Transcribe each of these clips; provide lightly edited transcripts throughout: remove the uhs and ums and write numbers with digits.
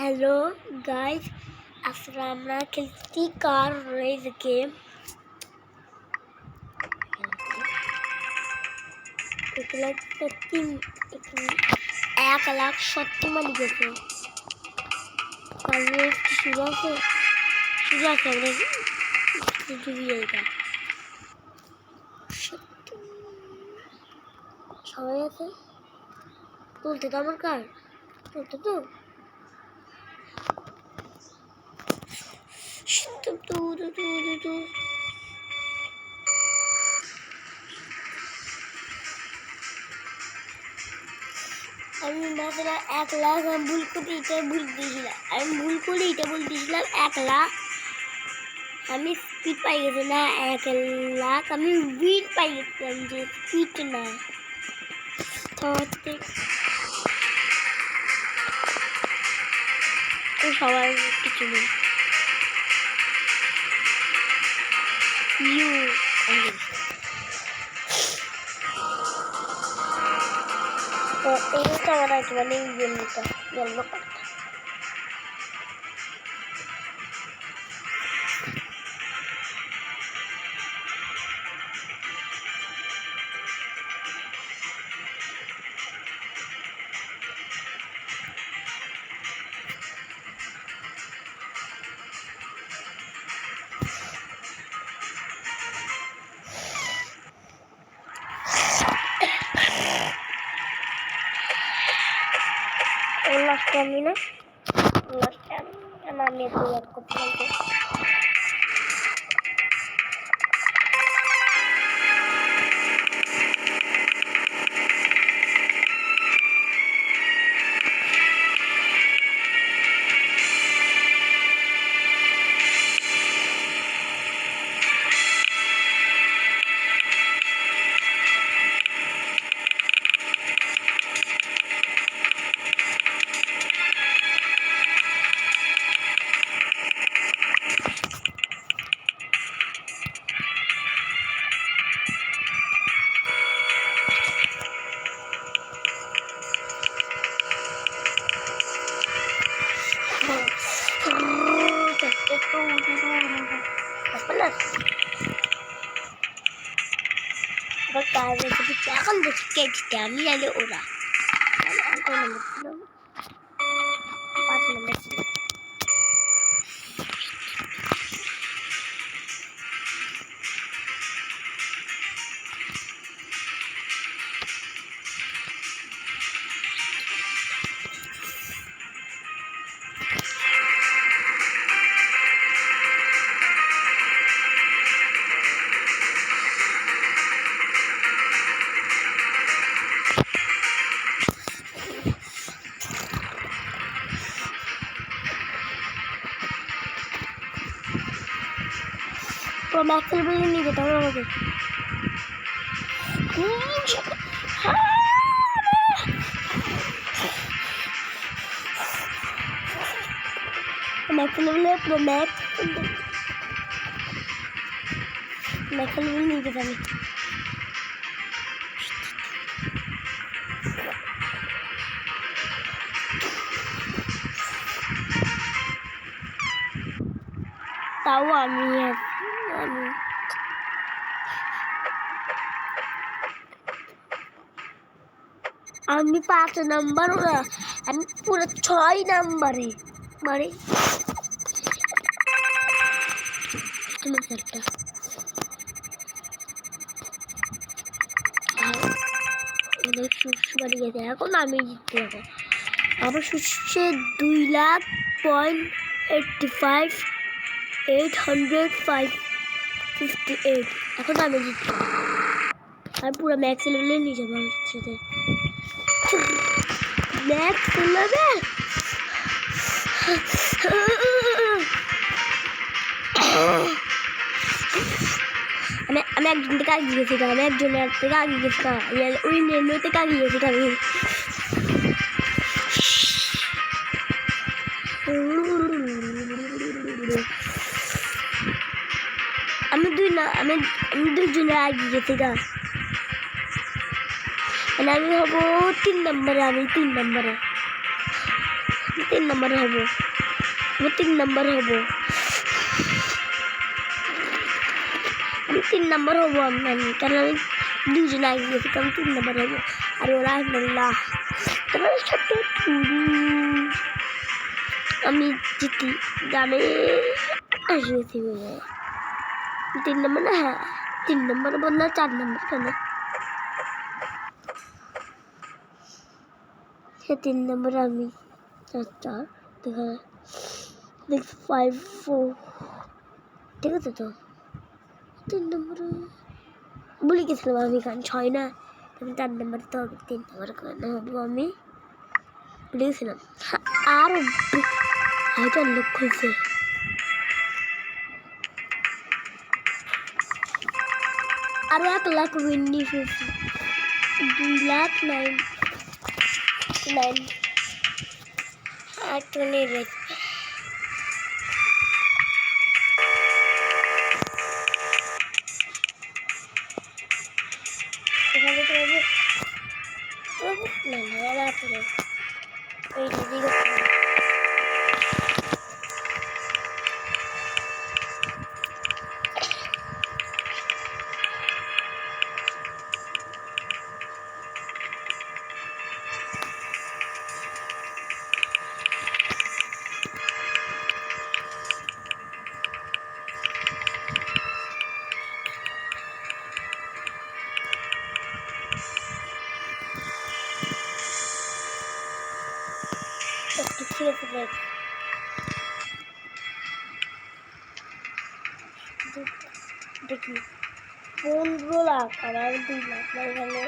Hello guys, असरामना खेलती car race game. 1,70,000 মারি গেছে। শুরু আছে সবাই আছে তুলতে তো আমার কার তুলতে তো আমি ভাবছিলাম 1,00,000 আমি ভুল করে এটা বলতেছিলাম 1,00,000 আমি স্পিড পাই গেছি না 1,00,000 আমি উইন পাই গেছিলাম যে স্পিড না তো সবার কিছু নেই এইটা আমার একেবারে ইয়েলোটা yellow card last time na last time namanya itu yang kumpul Bakal jadi akan berskate kami ada orang. Aku nomor pas nomor sini. Pro Max level ini kita tahu apa? Max level Pro Max level ini kita nih. Tahu আমি আমি 5 number না আমি পুরো 6 নাম্বারে মানে তুমি একটা অনেক সুস্থ বাড়ি গেছে এখন আমি জিততে যাবো আমার সুস্থ 2,85,858 এখন আমি জিততে আমি পুরো ম্যাক্স লেভেলে নিয়ে যাবো আমার সাথে ম্যাক্স লেভেল আমি একজন থেকে আগে গেছিলাম আমি একজনের থেকে আগে গেছিলাম ওই নেনো থেকে আগে গেছিলাম আমি দুইজনের আগে গেছিলাম মানে আমি হবো 3 নম্বরে আমি 3 নম্বরে 3 নম্বরে হব, আমি 3 নম্বরে হব, আমি 3 নম্বর হব। আমি কারণ আমি দুজন আগে গেছি, কারণ 3 নম্বর হব। আর ওরা না তোমার সাথে আমি জিতি জানে আসেছি 3 নম্বর না, হ্যাঁ 3 নম্বর বললে 4 নম্বর কেন, হ্যাঁ 3 নম্বর আমি 4 দেখা 6 5 4 ঠিক আছে তো 3 নম্বরে ভুলে গেছিলাম আমি, কারণ 6 না তুমি 4 নম্বরে তো 3 নম্বর কেন হবো আমি ভুলে গেছিলাম। আরো হয়তো লোক খুলছে, আরো 1 লাখ উইন্ডি ফেলছি, 2 লাখ 9 8 রেট ঠিক আছে দেখি 15 লাখ আমার 2 লাখ মানে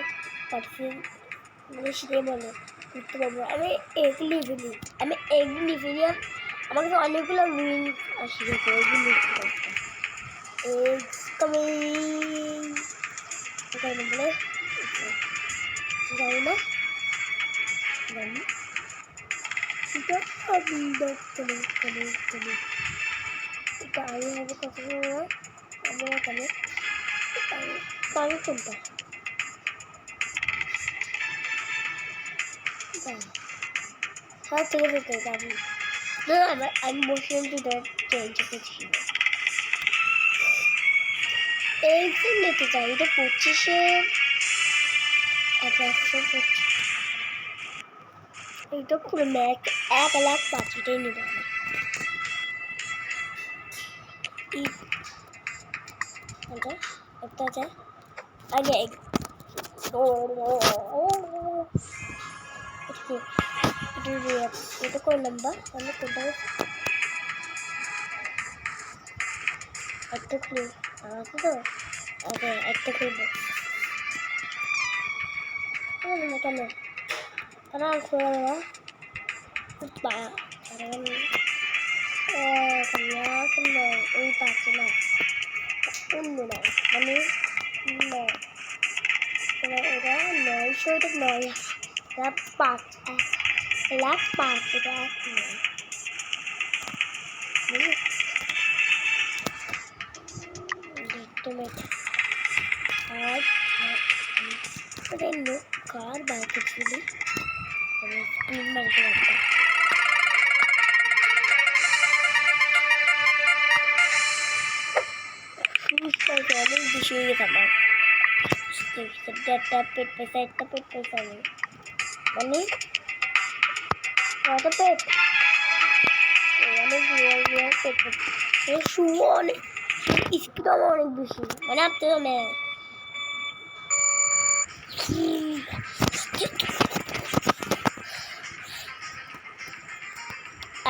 পার্সেন্ট মানে সেটাই বলে করতে পারবো। আমি এগুলি ফেলি, আমি এগুলি ফেলি, আমাকে তো অনেকগুলো উইন আসবে, এগুলি বলে জানি না জানি এটা আমি হবে কত আমি এখানে পানি কোনটা হ্যাঁ ঠিক আছে তো যাবি না, আমি বসে চেঞ্জ করছি এই যে নিতে চাই, এটা 25-এ 125 এইটা পুরো ম্যাক 1 লাখ 5 এটাই নিতে হবে। একটা যায় আগে এটা কোন নাম্বার আমি কোথাও একটা খুলে আছে তো আগে একটা খুলবো কেন তারা খোলা ওই পাচ্ছে না অন্য না মানে ওরা 900 9 লাখ 5 লাখ 5 এটা 1 নয় আর এটা লোক কার বাইকে ছিল স্ক্রিন মারতে একটা অনেক বেশি হয়ে গেছে আমার পেট পয়সা একটা পেট পয়সা নেই মানে কত পেট অনেক পেট পয়সা শুয়ে অনেক স্পিড আমার অনেক বেশি মানে আপনি মানে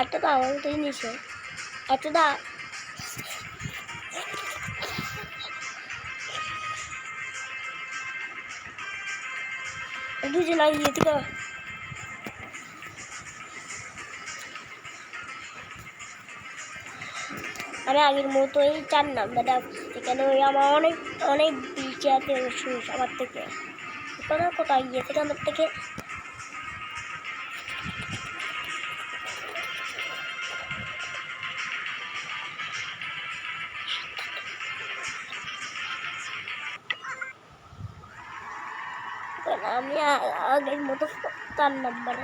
একটা তো আমার মতোই নিছে একটা দা দুজন লাগিয়ে থেকে আমি আগের মতোই 4 নাম্বার এখানে ওই আমার অনেক অনেক বিচে আছে আমার থেকে কোথায় গিয়েছে আমার থেকে আমি আগের মতো 4 নাম্বারে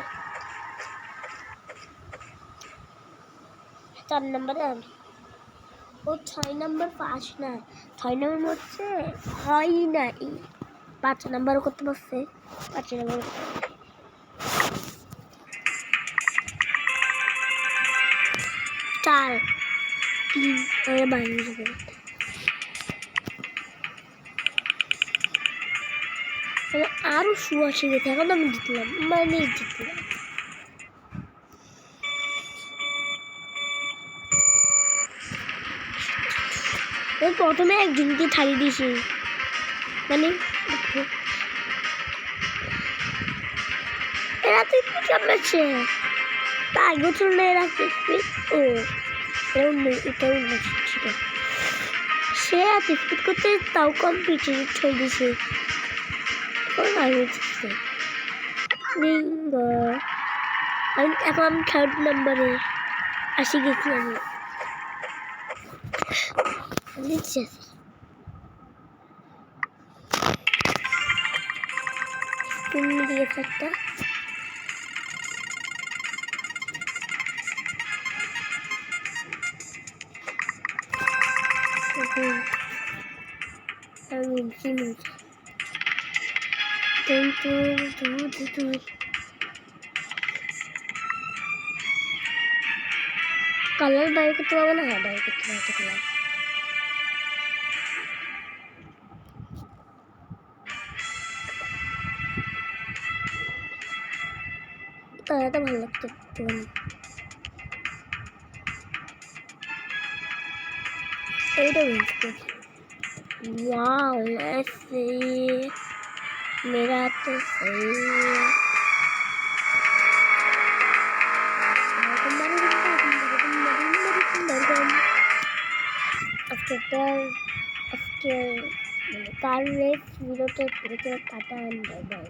4 নম্বরে আমি ও 6 নম্বর পাস না 6 নম্বর হচ্ছে হয় না 5 নম্বর করতে পারছে 5 নম্বর 4 3 এর বাইরে যাবে আরো শু আসে গেছে এখন আমি জিতলাম মানে জিতলাম প্রথমে একজনকে ছাড়িয়ে দিয়েছি মানে এরা তো একটু চাপড়াচ্ছে তাই গোছল না এরা ও এটা অন্য ছিল সে এত স্পিড করতে তাও কম্পিউটার ছড়ে দিয়েছে এখন আমি 3rd নম্বরে আসি গেছি আমি দিচ্ছি তুমি দিয়েছে একটা কালার বাইর করতে পারবো না হ্যাঁ বাইর করতে পারবো কালার কালারটা ভালো লাগতো একটুখানি এইটা বুঝতে वाओ ऐसे मेरा तो सही after car race video to